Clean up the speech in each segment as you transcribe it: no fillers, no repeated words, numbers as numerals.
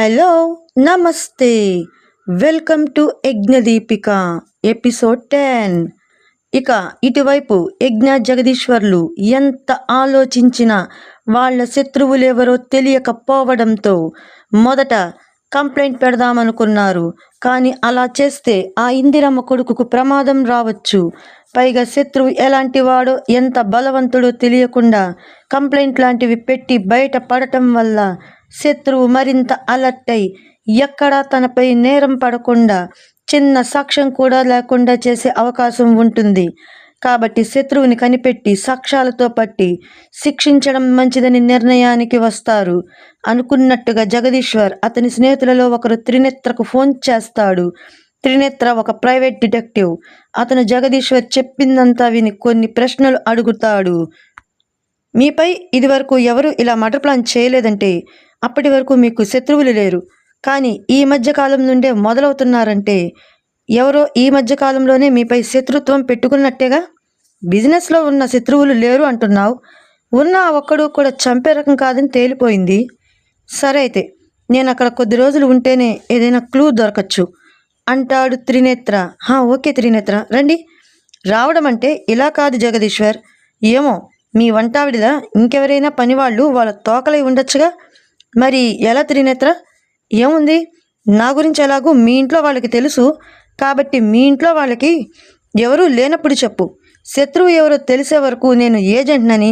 Hello, నమస్తే. Welcome to Yajnadeepika episode 10. ఇక ఇటువైపు యజ్ఞ జగదీశ్వర్లు ఎంత ఆలోచించినా వాళ్ళ శత్రువులెవరో తెలియకపోవడంతో మొదట కంప్లైంట్ పెడదామనుకున్నారు. కానీ అలా చేస్తే ఆ ఇందిరమ్మ కొడుకుకు ప్రమాదం రావచ్చు. పైగా శత్రువు ఎలాంటి వాడో ఎంత బలవంతుడో తెలియకుండా కంప్లైంట్ లాంటివి పెట్టి బయట పడటం వల్ల శత్రువు మరింత అలర్ట్ అయి ఎక్కడా తనపై నేరం పడకుండా చిన్న సాక్ష్యం కూడా లేకుండా చేసే అవకాశం ఉంటుంది. కాబట్టి శత్రువుని కనిపెట్టి సాక్ష్యాలతో పట్టి శిక్షించడం మంచిదని నిర్ణయానికి వస్తారు. అనుకున్నట్టుగా జగదీశ్వర్ అతని స్నేహితులలో ఒకరు త్రినేత్రకు ఫోన్ చేస్తాడు. త్రినేత్ర ఒక ప్రైవేట్ డిటెక్టివ్. అతను జగదీశ్వర్ చెప్పిందంతా విని కొన్ని ప్రశ్నలు అడుగుతాడు. మీపై ఇదివరకు ఎవరు ఇలా మర్డర్ ప్లాన్ చేయలేదంటే అప్పటి వరకు మీకు శత్రువులు లేరు. కానీ ఈ మధ్యకాలం నుండే మొదలవుతున్నారంటే ఎవరో ఈ మధ్యకాలంలోనే మీపై శత్రుత్వం పెట్టుకున్నట్టేగా. బిజినెస్లో ఉన్న శత్రువులు లేరు అంటున్నావు. ఉన్న ఒక్కడు కూడా చంపే రకం కాదని తేలిపోయింది. సరే అయితే నేను అక్కడ కొద్ది రోజులు ఉంటేనే ఏదైనా క్లూ దొరకచ్చు అంటాడు త్రినేత్ర. ఓకే త్రినేత్ర, రండి. రావడం అంటే ఇలా కాదు జగదీశ్వర్. ఏమో మీ వంటావిడిలా ఇంకెవరైనా పనివాళ్ళు వాళ్ళ తోకలై ఉండొచ్చుగా. మరి ఎలా త్రినేత్ర? ఏముంది, నా గురించి ఎలాగూ మీ ఇంట్లో వాళ్ళకి తెలుసు కాబట్టి మీ ఇంట్లో వాళ్ళకి ఎవరూ లేనప్పుడు చెప్పు. శత్రువు ఎవరో తెలిసే వరకు నేను ఏజెంట్నని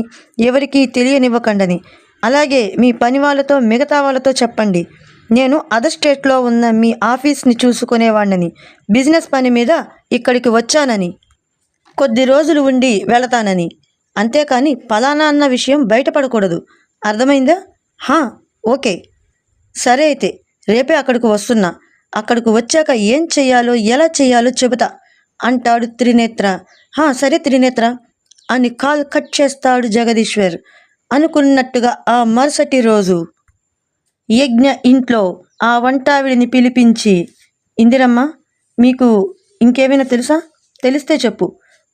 ఎవరికీ తెలియనివ్వకండని. అలాగే మీ పని వాళ్ళతో మిగతా వాళ్ళతో చెప్పండి నేను అదర్ స్టేట్లో ఉన్న మీ ఆఫీస్ని చూసుకునేవాడినని, బిజినెస్ పని మీద ఇక్కడికి వచ్చానని, కొద్ది రోజులు ఉండి వెళతానని. అంతేకాని ఫలానా అన్న విషయం బయటపడకూడదు. అర్థమైందా? ఓకే. సరే అయితే రేపే అక్కడికి వస్తున్నా. అక్కడికి వచ్చాక ఏం చెయ్యాలో ఎలా చెయ్యాలో చెబుతా అంటాడు త్రినేత్ర. సరే త్రినేత్ర అని కాల్ కట్ చేస్తాడు జగదీశ్వర్. అనుకున్నట్టుగా ఆ మరుసటి రోజు యజ్ఞ ఇంట్లో ఆ వంటావిడిని పిలిపించి, ఇందిరమ్మ, మీకు ఇంకేమైనా తెలుసా? తెలిస్తే చెప్పు,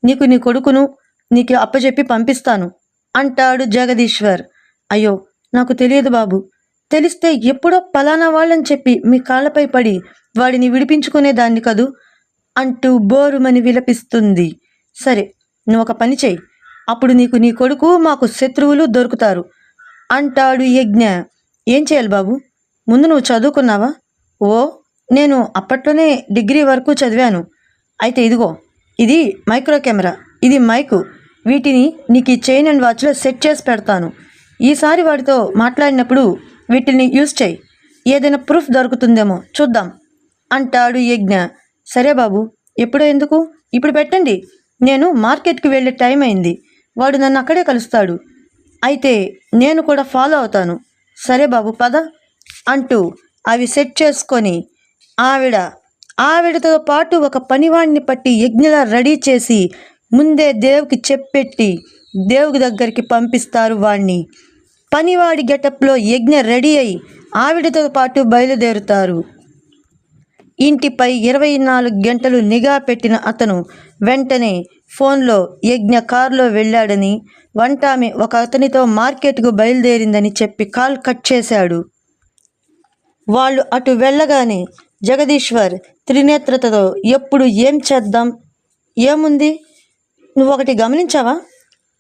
నీకు నీ కొడుకును నీకు అప్పచెప్పి పంపిస్తాను అంటాడు జగదీశ్వర్. అయ్యో నాకు తెలియదు బాబు. తెలిస్తే ఎప్పుడో పలానా వాళ్ళని చెప్పి మీ కాళ్ళపై పడి వాడిని విడిపించుకునేదాన్ని కదూ అంటూ బోరుమని విలపిస్తుంది. సరే నువ్వు ఒక పని చెయ్యి, అప్పుడు నీకు నీ కొడుకు మాకు శత్రువులు దొరుకుతారు అంటాడు యజ్ఞ. ఏం చేయాలి బాబు? ముందు నువ్వు చదువుకున్నావా? నేను అప్పట్లోనే డిగ్రీ వరకు చదివాను. అయితే ఇదిగో, ఇది మైక్రో కెమెరా, ఇది మైకు. వీటిని నీకు ఈ చైన్ అండ్ వాచ్లో సెట్ చేసి పెడతాను. ఈసారి వాడితో మాట్లాడినప్పుడు వీటిని యూజ్ చేయి. ఏదైనా ప్రూఫ్ దొరుకుతుందేమో చూద్దాం అంటాడు యజ్ఞ. సరే బాబు, ఎప్పుడో ఎందుకు, ఇప్పుడు పెట్టండి. నేను మార్కెట్కి వెళ్ళే టైం అయింది. వాడు నన్ను అక్కడే కలుస్తాడు. అయితే నేను కూడా ఫాలో అవుతాను. సరే బాబు పద అంటూ అవి సెట్ చేసుకొని ఆవిడతో పాటు ఒక పనివాడిని పట్టి యజ్ఞలా రెడీ చేసి ముందే దేవుకి చెప్పెట్టి దేవుడి దగ్గరికి పంపిస్తారు వాణ్ణి. పనివాడి గెటప్లో యజ్ఞ రెడీ అయి ఆవిడతో పాటు బయలుదేరుతారు. ఇంటిపై 24 గంటలు నిఘా పెట్టిన అతను వెంటనే ఫోన్లో యజ్ఞ కారులో వెళ్ళాడని, వంటామె ఒక అతనితో మార్కెట్కు బయలుదేరిందని చెప్పి కాల్ కట్ చేశాడు. వాళ్ళు అటు వెళ్ళగానే జగదీశ్వర్ త్రినేత్రతో ఎప్పుడు ఏం చేద్దాం, ఏముంది, నువ్వొకటి గమనించావా?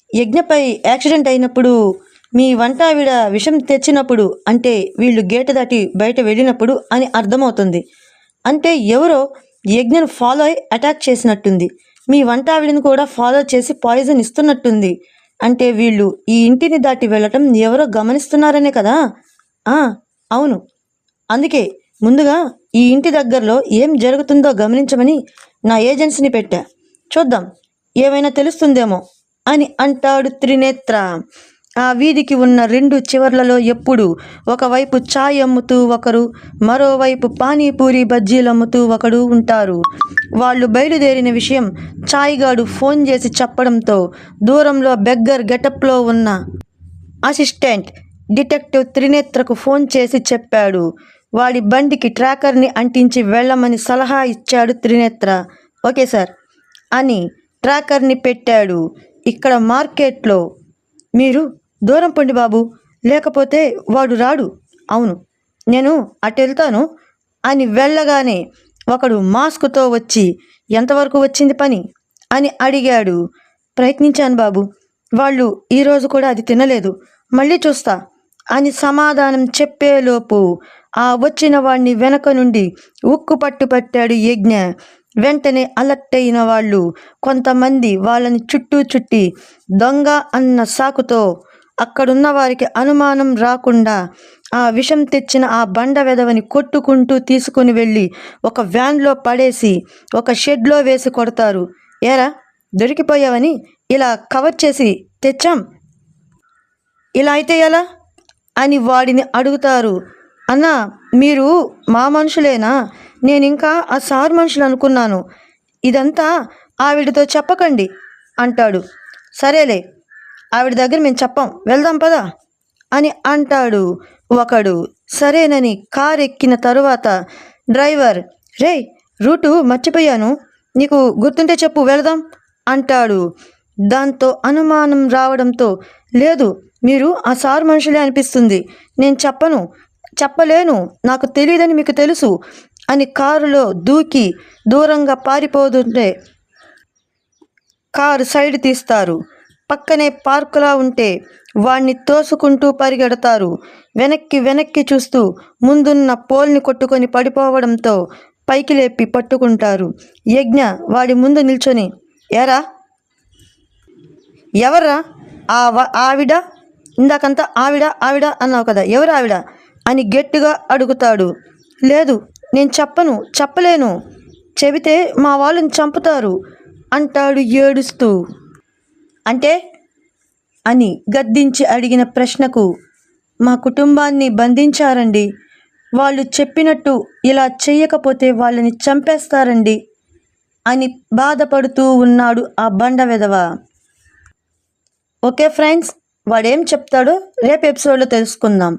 యజ్ఞపై యాక్సిడెంట్ అయినప్పుడు మీ వంటావిడ విషం తెచ్చినప్పుడు అంటే వీళ్ళు గేటు దాటి బయట వెళ్ళినప్పుడు అని అర్థమవుతుంది. అంటే ఎవరో యజ్ఞను ఫాలో అయి అటాక్ చేసినట్టుంది. మీ వంటావిడిని కూడా ఫాలో చేసి పాయిజన్ ఇస్తున్నట్టుంది. అంటే వీళ్ళు ఈ ఇంటిని దాటి వెళ్ళటం ఎవరో గమనిస్తున్నారనే కదా? అవును. అందుకే ముందుగా ఈ ఇంటి దగ్గరలో ఏం జరుగుతుందో గమనించమని నా ఏజెన్సీని పెట్టా. చూద్దాం ఏమైనా తెలుస్తుందేమో అని అంటాడు త్రినేత్ర. ఆ వీధికి ఉన్న 2 చివర్లలో ఎప్పుడు ఒకవైపు ఛాయ్ అమ్ముతూ ఒకరు, మరోవైపు పానీపూరి బజ్జీలు అమ్ముతూ ఒకడు ఉంటారు. వాళ్ళు బయలుదేరిన విషయం ఛాయ్గాడు ఫోన్ చేసి చెప్పడంతో దూరంలో బెగ్గర్ గెటప్లో ఉన్న అసిస్టెంట్ డిటెక్టివ్ త్రినేత్రకు ఫోన్ చేసి చెప్పాడు. వాడి బండికి ట్రాకర్ని అంటించి వెళ్ళమని సలహా ఇచ్చాడు త్రినేత్ర. ఓకే సార్ అని ట్రాకర్ని పెట్టాడు. ఇక్కడ మార్కెట్లో మీరు దూరం పండి బాబు, లేకపోతే వాడు రాడు. అవును, నేను అటు వెళ్తాను అని వెళ్ళగానే ఒకడు మాస్క్తో వచ్చి ఎంతవరకు వచ్చింది పని అని అడిగాడు. ప్రయత్నించాను బాబు, వాళ్ళు ఈరోజు కూడా అది తినలేదు, మళ్ళీ చూస్తా అని సమాధానం చెప్పేలోపు ఆ వచ్చిన వాడిని వెనక నుండి ఉక్కు పట్టు పట్టాడు యజ్ఞ. వెంటనే అలర్ట్ అయిన వాళ్ళు కొంతమంది వాళ్ళని చుట్టి దొంగ అన్న సాకుతో అక్కడున్న వారికి అనుమానం రాకుండా ఆ విషం తెచ్చిన ఆ బండ వెదవని కొట్టుకుంటూ తీసుకుని వెళ్ళి ఒక వ్యాన్లో పడేసి ఒక షెడ్లో వేసి కొడతారు. ఏరా దొరికిపోయావని ఇలా కవర్ చేసి తెచ్చాం, ఇలా అయితే ఎలా అని వాడిని అడుగుతారు. అన్నా, మీరు మా మనుషులేనా? నేను ఇంకా ఆ సార్ మనుషులు అనుకున్నాను, ఇదంతా ఆవిడతో చెప్పకండి అంటాడు. సరేలే, ఆవిడ దగ్గర మేము చెప్పాం, వెళ్దాం పదా అని అంటాడు ఒకడు. సరేనని కారు ఎక్కిన తరువాత డ్రైవర్, రే రూటు మర్చిపోయాను, నీకు గుర్తుంటే చెప్పు వెళదాం అంటాడు. దాంతో అనుమానం రావడంతో, లేదు మీరు ఆ సార్ మనుషులే అనిపిస్తుంది, నేను చెప్పలేను, నాకు తెలియదని మీకు తెలుసు అని కారులో దూకి దూరంగా పారిపోతుంటే కారు సైడ్ తీస్తారు. పక్కనే పార్కులా ఉంటే వాణ్ణి తోసుకుంటూ పరిగెడతారు. వెనక్కి చూస్తూ ముందున్న పోల్ని కొట్టుకొని పడిపోవడంతో పైకి లేపి పట్టుకుంటారు. యజ్ఞ వాడి ముందు నిల్చొని, ఏరా ఎవర్రా ఆవిడ, ఇందాకంతా ఆవిడ ఆవిడ అన్నావు కదా, ఎవరు ఆవిడ అని గట్టిగా అడుగుతాడు. లేదు నేను చెప్పలేను, చెబితే మా వాళ్ళని చంపుతారు అంటాడు ఏడుస్తూ. అంటే అని గద్దించి అడిగిన ప్రశ్నకు, మా కుటుంబాన్ని బంధించారండి, వాళ్ళు చెప్పినట్టు ఇలా చెయ్యకపోతే వాళ్ళని చంపేస్తారండి అని బాధపడుతూ ఉన్నాడు ఆ బండ వెధవ. ఓకే ఫ్రెండ్స్, వాడేం చెప్తాడో రేపు ఎపిసోడ్లో తెలుసుకుందాం.